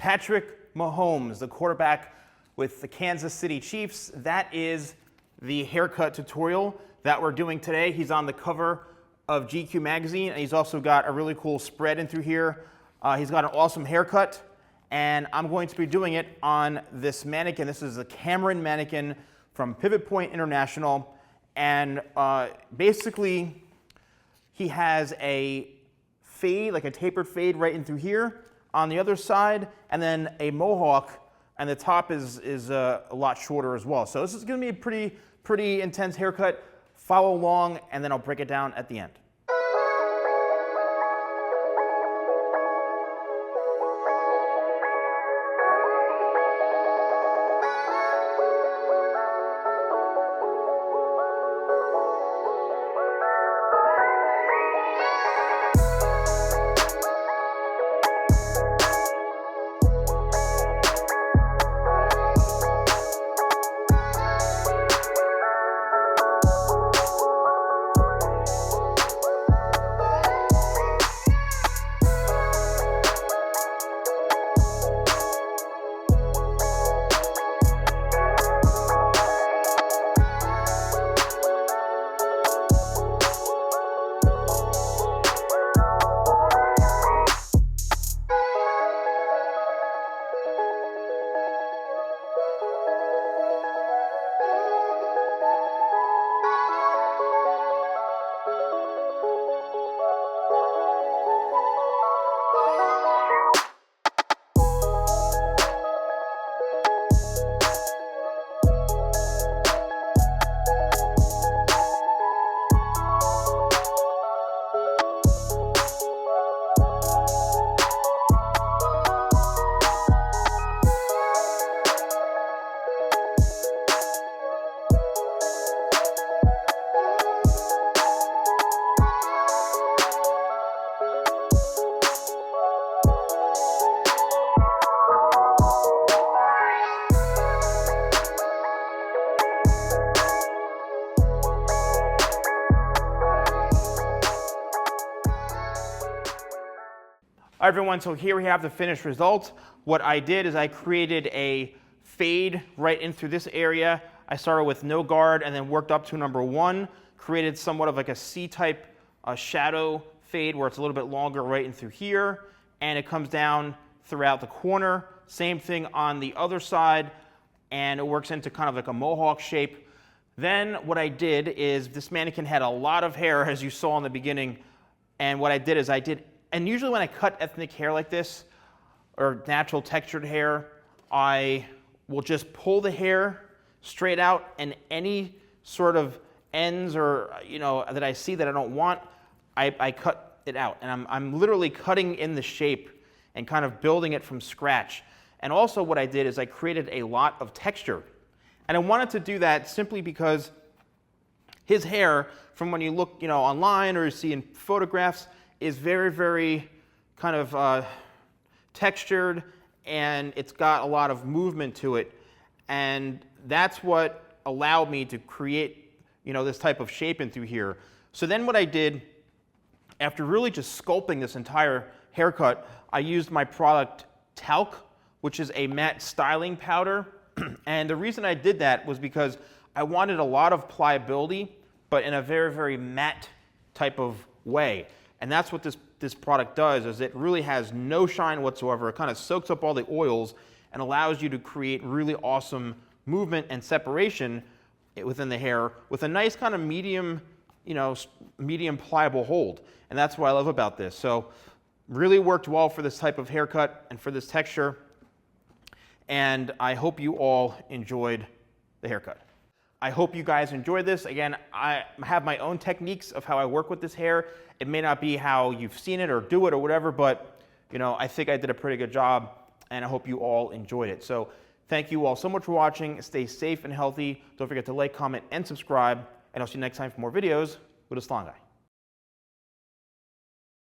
Patrick Mahomes, the quarterback with the Kansas City Chiefs. That is the haircut tutorial that we're doing today. He's on the cover of GQ magazine, and he's also got a really cool spread in through here. He's got an awesome haircut, and I'm going to be doing it on this mannequin. This is a Cameron mannequin from Pivot Point International, and basically he has a fade, like a tapered fade right in through here on the other side, and then a mohawk, and the top is a lot shorter as well. So this is going to be a pretty intense haircut. Follow along, and then I'll break it down at the end. All right, everyone, so here we have the finished result. What I did is I created a fade right in through this area. I started with no guard and then worked up to number one, created somewhat of like a C-type shadow fade where it's a little bit longer right in through here, and it comes down throughout the corner. Same thing on the other side, and it works into kind of like a mohawk shape. Then what I did is this mannequin had a lot of hair, as you saw in the beginning, and what I did is and usually when I cut ethnic hair like this, or natural textured hair, I will just pull the hair straight out, and any sort of ends or that I see that I don't want, I cut it out. And I'm literally cutting in the shape and kind of building it from scratch. And also what I did is I created a lot of texture. And I wanted to do that simply because his hair, from when you look online or you see in photographs, is very, very kind of textured, and it's got a lot of movement to it. And that's what allowed me to create this type of shape in through here. So then what I did, after really just sculpting this entire haircut, I used my product Talc, which is a matte styling powder. And the reason I did that was because I wanted a lot of pliability, but in a very, very matte type of way. And that's what this product does, is it really has no shine whatsoever. It kind of soaks up all the oils and allows you to create really awesome movement and separation within the hair with a nice kind of medium pliable hold. And that's what I love about this. So really worked well for this type of haircut and for this texture. And I hope you all enjoyed the haircut. I hope you guys enjoyed this. Again, I have my own techniques of how I work with this hair. It may not be how you've seen it or do it or whatever, but I think I did a pretty good job, and I hope you all enjoyed it. So thank you all so much for watching. Stay safe and healthy. Don't forget to like, comment, and subscribe, and I'll see you next time for more videos with the Salon Guy.